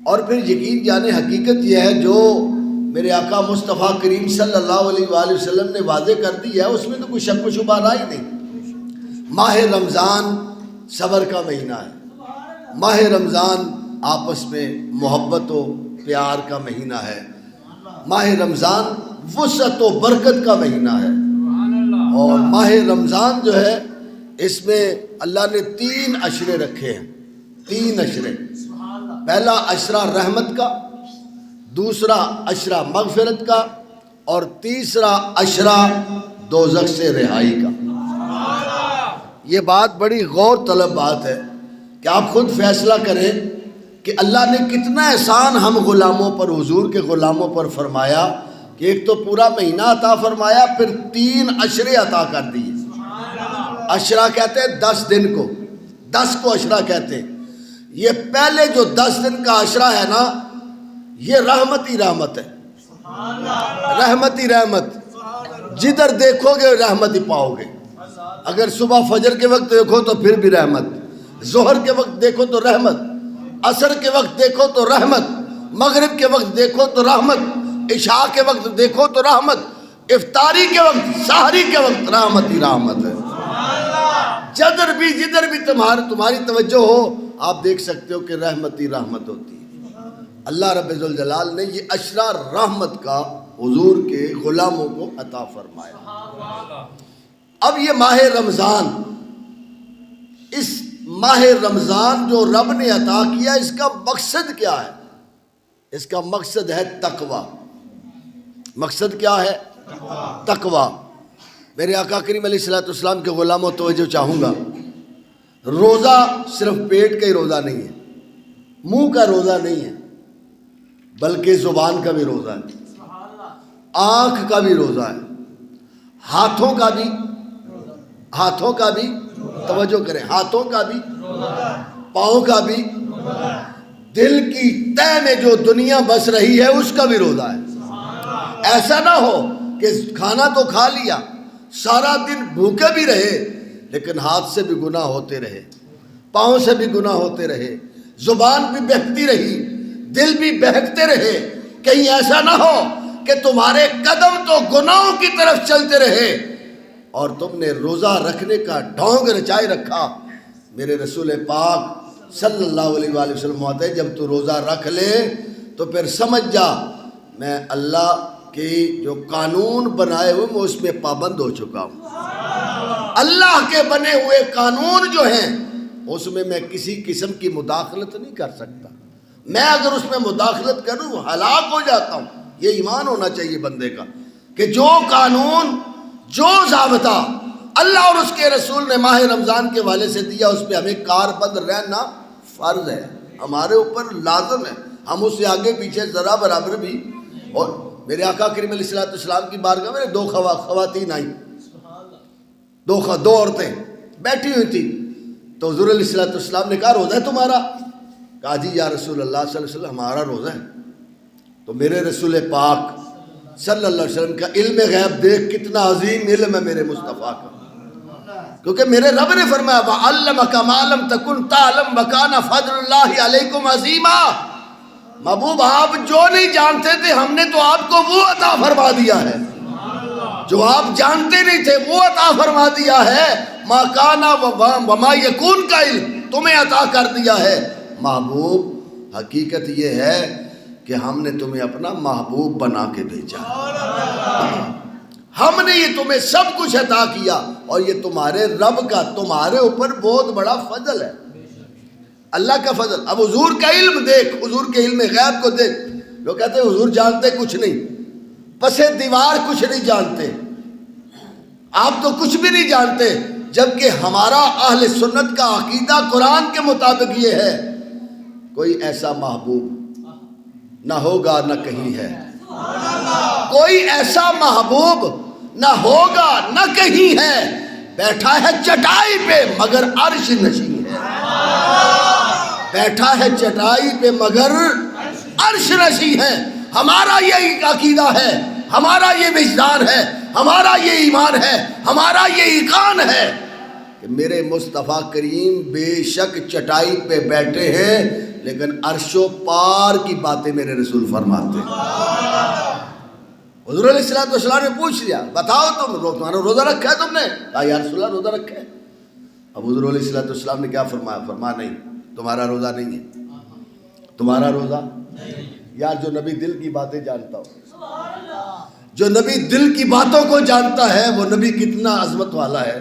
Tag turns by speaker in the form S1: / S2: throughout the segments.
S1: اور پھر یقین جانے حقیقت یہ ہے جو میرے آقا مصطفیٰ کریم صلی اللہ علیہ وآلہ وسلم نے واضح کر دی ہے، اس میں تو کوئی شک و شبہ رہا ہی نہیں۔ ماہ رمضان صبر کا مہینہ ہے، ماہ رمضان آپس میں محبت و پیار کا مہینہ ہے، ماہ رمضان وسعت و برکت کا مہینہ ہے۔ اور ماہ رمضان جو ہے اس میں اللہ نے 3 عشرے رکھے ہیں، 3 عشرے۔ پہلا عشرہ رحمت کا، دوسرا عشرہ مغفرت کا، اور تیسرا عشرہ دوزخ سے رہائی کا۔ یہ بات بڑی غور طلب بات ہے کہ آپ خود فیصلہ کریں کہ اللہ نے کتنا احسان ہم غلاموں پر، حضور کے غلاموں پر فرمایا کہ ایک تو پورا مہینہ عطا فرمایا، پھر 3 عشرے عطا کر دیے۔ عشرہ کہتے ہیں 10 دن کو، 10 کو عشرہ کہتے ہیں۔ یہ پہلے جو 10 دن کا عشرہ ہے نا، یہ رحمت ہی رحمت ہے، رحمت ہی رحمت، جدھر دیکھو گے رحمت ہی پاؤ گے۔ اگر صبح فجر کے وقت دیکھو تو پھر بھی رحمت، ظہر کے وقت دیکھو تو رحمت، عصر کے وقت دیکھو تو رحمت، مغرب کے وقت دیکھو تو رحمت، عشاء کے وقت دیکھو تو رحمت، افطاری کے وقت، سحری کے وقت رحمت ہی رحمت ہے۔ جدھر بھی تمہاری توجہ ہو آپ دیکھ سکتے ہو کہ رحمت ہی رحمت ہوتی ہے۔ اللہ رب ذوالجلال نے یہ عشرہ رحمت کا حضور کے غلاموں کو عطا فرمایا۔ اب یہ ماہ رمضان، اس ماہ رمضان جو رب نے عطا کیا، اس کا مقصد کیا ہے؟ اس کا مقصد ہے تقوی۔ مقصد کیا ہے؟ تقوی۔ میرے آقا کریم علیہ السلام کے غلاموں توجہ چاہوں گا، روزہ صرف پیٹ کا ہی روزہ نہیں ہے، منہ کا روزہ نہیں ہے، بلکہ زبان کا بھی روزہ ہے، آنکھ کا بھی روزہ ہے، ہاتھوں کا بھی توجہ کریں، ہاتھوں کا بھی، پاؤں کا بھی، دل کی تہ میں جو دنیا بس رہی ہے اس کا بھی روزہ ہے۔ ایسا نہ ہو کہ کھانا تو کھا لیا، سارا دن بھوکے بھی رہے لیکن ہاتھ سے بھی گناہ ہوتے رہے، پاؤں سے بھی گناہ ہوتے رہے، زبان بھی بہکتی رہی، دل بھی بہکتے رہے۔ کہیں ایسا نہ ہو کہ تمہارے قدم تو گناہوں کی طرف چلتے رہے اور تم نے روزہ رکھنے کا ڈھونگ رچائے رکھا۔ میرے رسول پاک صلی اللہ علیہ وآلہ وسلم کہتے ہیں جب تو روزہ رکھ لے تو پھر سمجھ جا میں اللہ کے جو قانون بنائے ہوئے میں اس میں پابند ہو چکا ہوں۔ اللہ کے بنے ہوئے قانون جو ہیں اس میں کسی قسم کی مداخلت نہیں کر سکتا۔ میں اگر اس میں مداخلت کروں ہلاک ہو جاتا ہوں۔ یہ ایمان ہونا چاہیے بندے کا کہ جو قانون، جو ضابطہ اللہ اور اس کے رسول نے ماہ رمضان کے والے سے دیا، اس پہ ہمیں کاربند رہنا فرض ہے، ہمارے اوپر لازم ہے۔ ہم اس سے آگے پیچھے ذرا برابر بھی۔ اور میرے آقا کریم علیہ السلام کی بارگاہ میں 2 خواتین آئیں، 2 عورتیں بیٹھی ہوئی تھی، تو حضور علیہ السلام نے کہا روزہ ہے تمہارا؟ کہا جی یا رسول اللہ صلی اللہ علیہ وسلم ہمارا روزہ ہے۔ تو میرے رسول پاک صلی اللہ علیہ وسلم کا علم غیب دیکھ کتنا عظیم علم ہے میرے مصطفیٰ کا، کیونکہ میرے رب نے فرمایا وَعَلَّمَكَ مَا لَمْ تَكُنْ تَعْلَمْ وَكَانَ فَضْلُ اللَّهِ عَلَيْكُمْ عَظِيمًا۔ محبوب آپ جو نہیں جانتے تھے ہم نے تو آپ کو وہ عطا فرما دیا ہے، جو آپ جانتے نہیں تھے وہ عطا فرما دیا ہے۔ مَا كَانَ وَمَا يَكُونَ کا علم تمہیں عطا کر دیا ہے۔ محبوب حقیقت یہ ہے کہ ہم نے تمہیں اپنا محبوب بنا کے بھیجا، ہم نے یہ تمہیں سب کچھ عطا کیا، اور یہ تمہارے رب کا تمہارے اوپر بہت بڑا فضل ہے، اللہ کا فضل۔ اب حضور کا علم دیکھ، حضور کے علم غیب کو دیکھ۔ لوگ کہتے ہیں حضور جانتے کچھ نہیں، پسے دیوار کچھ نہیں جانتے، آپ تو کچھ بھی نہیں جانتے، جبکہ ہمارا اہل سنت کا عقیدہ قرآن کے مطابق یہ ہے کوئی ایسا محبوب نہ ہوگا نہ کہیں ہے، کوئی ایسا محبوب نہ ہوگا نہ کہیں ہے، بیٹھا ہے چٹائی پہ مگر عرش نشین ہے، بیٹھا ہے چٹائی پہ مگر عرش نشین ہے۔ ہمارا یہ عقیدہ ہے، ہمارا یہ وجدان ہے، ہمارا یہ ایمان ہے، ہمارا یہ ایقان ہے کہ میرے مصطفیٰ کریم بے شک چٹائی پہ بیٹھے ہیں لیکن عرش و پار کی باتیں میرے رسول فرماتے ہیں۔ حضور علیہ السلام نے پوچھ لیا بتاؤ تمہارا روزہ رکھا ہے تم نے؟ کہا یا رسول اللہ روزہ رکھا ہے۔ اب حضور علیہ السلام نے کیا فرمایا؟ فرمایا نہیں، تمہارا روزہ نہیں ہے، تمہارا روزہ یار جو نبی دل کی باتیں جانتا ہو، جو نبی دل کی باتوں کو جانتا ہے، وہ نبی کتنا عظمت والا ہے،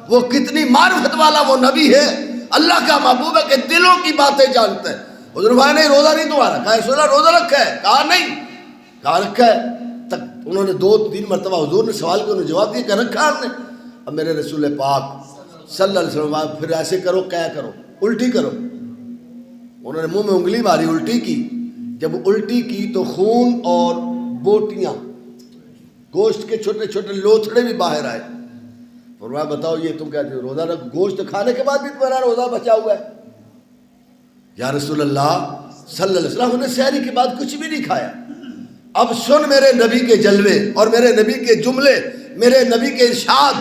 S1: وہ کتنی معرفت والا وہ نبی ہے، اللہ کا محبوب ہے کہ دلوں کی باتیں جانتا ہے۔ حضور بھائی نے روزہ نہیں تمہارا؟ کہا رسول اللہ روزہ رکھا ہے؟ کہا نہیں۔ کہا رکھا ہے؟ تک انہوں نے 2-3 مرتبہ حضور نے سوال کیا، انہوں نے جواب دیا کہ رکھا ہم نے۔ اب میرے رسول پاک صلی اللہ علیہ وسلم پھر ایسے کرو، کیا کرو؟ الٹی کرو۔ انہوں نے منہ میں انگلی ماری، الٹی کی۔ جب الٹی کی تو خون اور بوٹیاں، گوشت کے چھوٹے چھوٹے لوتھڑے بھی باہر آئے۔ فرمایا بتاؤ یہ تم کہتے ہو روزہ رکھ، گوشت کھانے کے بعد بھی تمہارا روزہ بچا ہوا ہے؟ یا رسول اللہ صلی اللہ علیہ وسلم انہوں نے سحری کے بعد کچھ بھی نہیں کھایا۔ اب سن میرے نبی کے جلوے اور میرے نبی کے جملے، میرے نبی کے ارشاد۔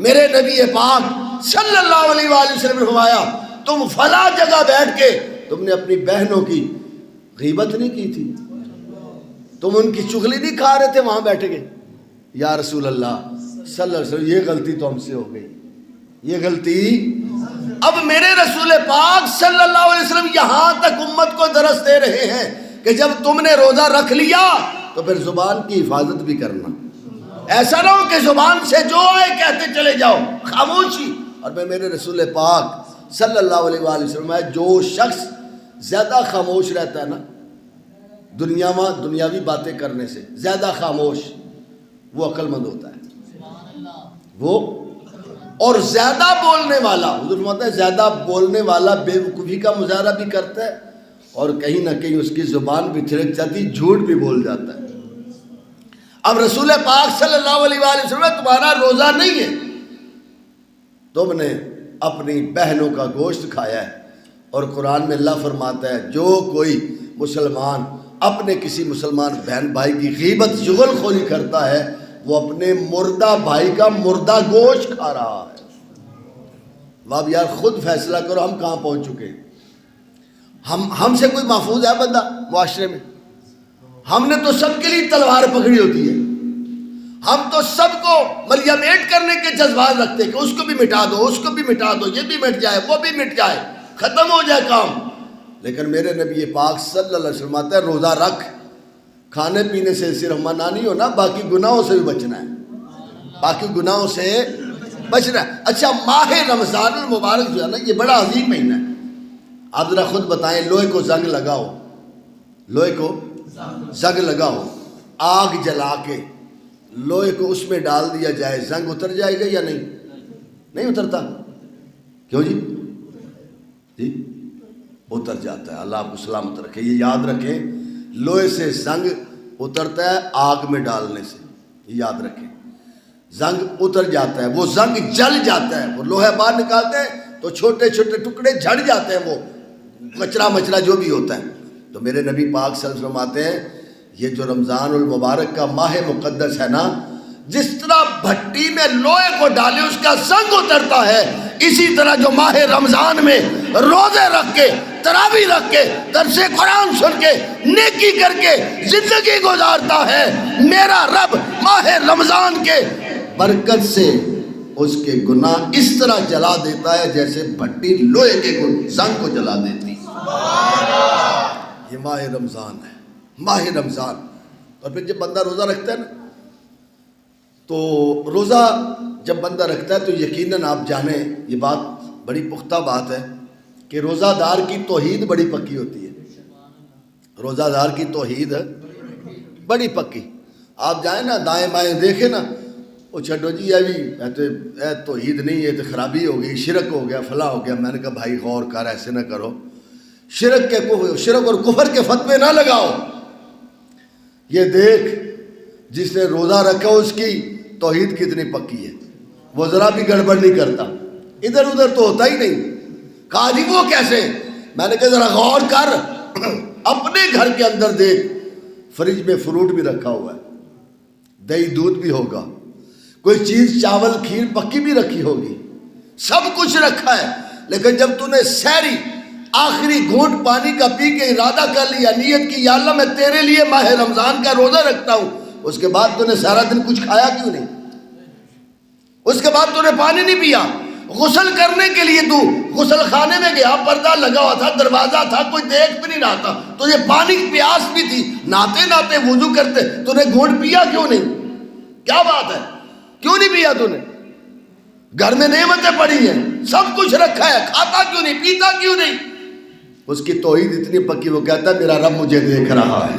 S1: میرے نبی پاک صلی اللہ علیہ وآلہ وسلم نے فرمایا تم فلاں جگہ بیٹھ کے تم نے اپنی بہنوں کی غیبت نہیں کی تھی، تم ان کی چغلی نہیں کھا رہے تھے وہاں بیٹھ کے؟ یا رسول اللہ صلی اللہ علیہ وسلم یہ غلطی تو ہم سے ہو گئی، یہ غلطی۔ اب میرے رسول پاک صلی اللہ علیہ وسلم یہاں تک امت کو درس دے رہے ہیں کہ جب تم نے روزہ رکھ لیا تو پھر زبان کی حفاظت بھی کرنا، ایسا نہ ہو کہ زبان سے جو آئے کہتے چلے جاؤ، خاموشی۔ اور میں میرے رسول پاک صلی اللہ علیہ وآلہ وسلم ہے جو شخص زیادہ خاموش رہتا ہے نا دنیاوی باتیں کرنے سے، زیادہ خاموش، وہ عقل مند ہوتا ہے۔ وہ اور زیادہ بولنے والا، حضور فرماتا ہے زیادہ بولنے والا بے وقوفی کا مظاہرہ بھی کرتا ہے اور کہیں نہ کہیں اس کی زبان بھی تھڑک جاتی، جھوٹ بھی بول جاتا ہے۔ اب رسول پاک صلی اللہ علیہ وآلہ وسلم تمہارا روزہ نہیں ہے، تم نے اپنی بہنوں کا گوشت کھایا ہے۔ اور قرآن میں اللہ فرماتا ہے جو کوئی مسلمان اپنے کسی مسلمان بہن بھائی کی غیبت چغل خوری کرتا ہے وہ اپنے مردہ بھائی کا مردہ گوشت کھا رہا ہے۔ اب یار خود فیصلہ کرو ہم کہاں پہنچ چکے ہیں؟ ہم سے کوئی محفوظ ہے بندہ معاشرے میں؟ ہم نے تو سب کے لیے تلوار پکڑی ہوتی ہے، ہم تو سب کو ملیمیٹ کرنے کے جذبات رکھتے ہیں کہ اس کو بھی مٹا دو، اس کو بھی مٹا دو، یہ بھی مٹ جائے، وہ بھی مٹ جائے، ختم ہو جائے کام۔ لیکن میرے نبی پاک صلی اللہ علیہ وسلم آتا ہے روزہ رکھ، کھانے پینے سے صرف منع نہیں ہونا، باقی گناہوں سے بھی بچنا ہے، باقی گناہوں سے بچنا ہے۔ اچھا ماہ رمضان المبارک جو ہے نا یہ بڑا عظیم مہینہ ہے، آپ ذرا خود بتائیں، لوہے کو زنگ لگاؤ، لوہے کو زنگ لگاؤ، آگ جلا کے لوہے کو اس میں ڈال دیا جائے، زنگ اتر جائے گا یا نہیں؟ نہیں اترتا، کیوں جی؟ جی اتر جاتا ہے، اللہ آپ کو سلامت رکھے۔ یہ یاد رکھیں لوہے سے زنگ اترتا ہے آگ میں ڈالنے سے، یہ یاد رکھیں، زنگ اتر جاتا ہے، وہ زنگ جل جاتا ہے، وہ لوہے باہر نکالتے ہیں تو چھوٹے چھوٹے ٹکڑے جھڑ جاتے ہیں، وہ کچرا جو بھی ہوتا ہے۔ تو میرے نبی پاک صلی اللہ علیہ وسلم آتے ہیں یہ جو رمضان المبارک کا ماہ مقدس ہے نا، جس طرح بھٹی میں لوہے کو ڈالے اس کا زنگ اترتا ہے، اسی طرح جو ماہ رمضان میں روزے رکھ کے، تراویح رکھ کے، درس قرآن سن کے، نیکی کر کے زندگی گزارتا ہے، میرا رب ماہ رمضان کے برکت سے اس کے گناہ اس طرح جلا دیتا ہے جیسے بھٹی لوہے کے زنگ کو جلا دیتی۔ یہ ماہ رمضان ہے، ماہ رمضان۔ اور پھر جب بندہ روزہ رکھتا ہے نا تو روزہ جب بندہ رکھتا ہے تو یقیناً آپ جانیں یہ بات بڑی پختہ بات ہے کہ روزہ دار کی توحید بڑی پکی ہوتی ہے، روزہ دار کی توحید بڑی پکی۔ آپ جائیں نا دائیں بائیں دیکھیں نا، وہ چھڈو جی یہ بھی توحید نہیں ہے تو خرابی ہو گئی، شرک ہو گیا، فلاں ہو گیا۔ میں نے کہا بھائی غور کر، ایسے نہ کرو، شرک اور کفر کے فتوے نہ لگاؤ۔ یہ دیکھ جس نے روزہ رکھا اس کی توحید کتنی پکی ہے، وہ ذرا بھی گڑبڑ نہیں کرتا، ادھر ادھر تو ہوتا ہی نہیں۔ کہا جی وہ کیسے؟ میں نے کہا ذرا غور کر، اپنے گھر کے اندر دیکھ، فریج میں فروٹ بھی رکھا ہوا ہے، دہی دودھ بھی ہوگا، کوئی چیز چاول کھیر پکی بھی رکھی ہوگی، سب کچھ رکھا ہے، لیکن جب تو نے سحری آخری گھونٹ پانی کا پی کے ارادہ کر لیا، نیت کی یا اللہ میں تیرے لیے ماہ رمضان کا روزہ رکھتا ہوں، اس کے بعد تو نے سارا دن کچھ کھایا کیوں نہیں؟ اس کے بعد تو نے پانی نہیں پیا؟ غسل کرنے کے لیے تو غسل خانے میں گیا، پردہ لگا ہوا تھا، دروازہ تھا، کوئی دیکھ بھی نہیں رہا تھا، تجھے پانی کی پیاس بھی تھی، نہاتے نہاتے وضو کرتے تو نے گھونٹ پیا کیوں نہیں؟ کیا بات ہے، کیوں نہیں پیا تو نے؟ گھر میں نعمتیں پڑی ہیں، سب کچھ رکھا ہے، کھاتا کیوں نہیں، پیتا کیوں نہیں؟ اس کی توحید اتنی پکی، وہ کہتا ہے میرا رب مجھے دیکھ رہا ہے،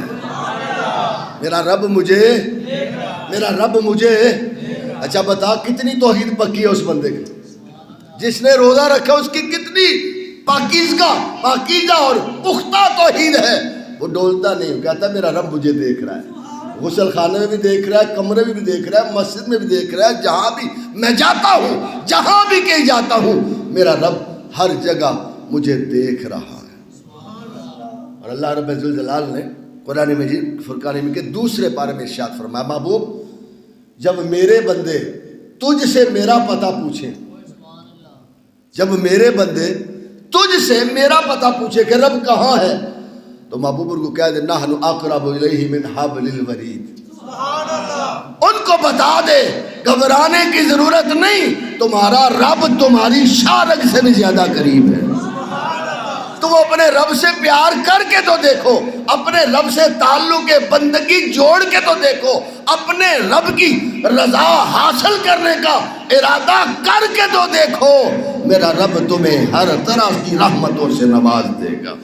S1: میرا رب مجھے اچھا بتا کتنی توحید پکی ہے اس بندے کی؟ جس نے روزہ رکھا اس کی کتنی پاکیزہ اور پختہ توحید ہے، وہ ڈولتا نہیں، کہتا ہے میرا رب مجھے دیکھ رہا ہے، غسل خانے میں بھی دیکھ رہا ہے، کمرے میں بھی دیکھ رہا ہے، مسجد میں بھی دیکھ رہا ہے، جہاں بھی میں جاتا ہوں، جہاں بھی کہیں جاتا ہوں، میرا رب ہر جگہ مجھے دیکھ رہا ہے۔ اور اللہ رب الجلال نے قرآن مجید فرقان حمید کے دوسرے پارے میں ارشاد فرمایا، محبوب جب میرے بندے تجھ سے میرا پتہ پوچھیں، جب میرے بندے تجھ سے میرا پتہ پوچھے کہ رب کہاں ہے، تو محبوب ان کو کہہ دے نحن اقرب الیہ من حبل الورید، ان کو بتا دے گھبرانے کی ضرورت نہیں، تمہارا رب تمہاری شارگ سے بھی زیادہ قریب ہے۔ تم اپنے رب سے پیار کر کے تو دیکھو، اپنے رب سے تعلق بندگی جوڑ کے تو دیکھو، اپنے رب کی رضا حاصل کرنے کا ارادہ کر کے تو دیکھو، میرا رب تمہیں ہر طرح کی رحمتوں سے نواز دے گا۔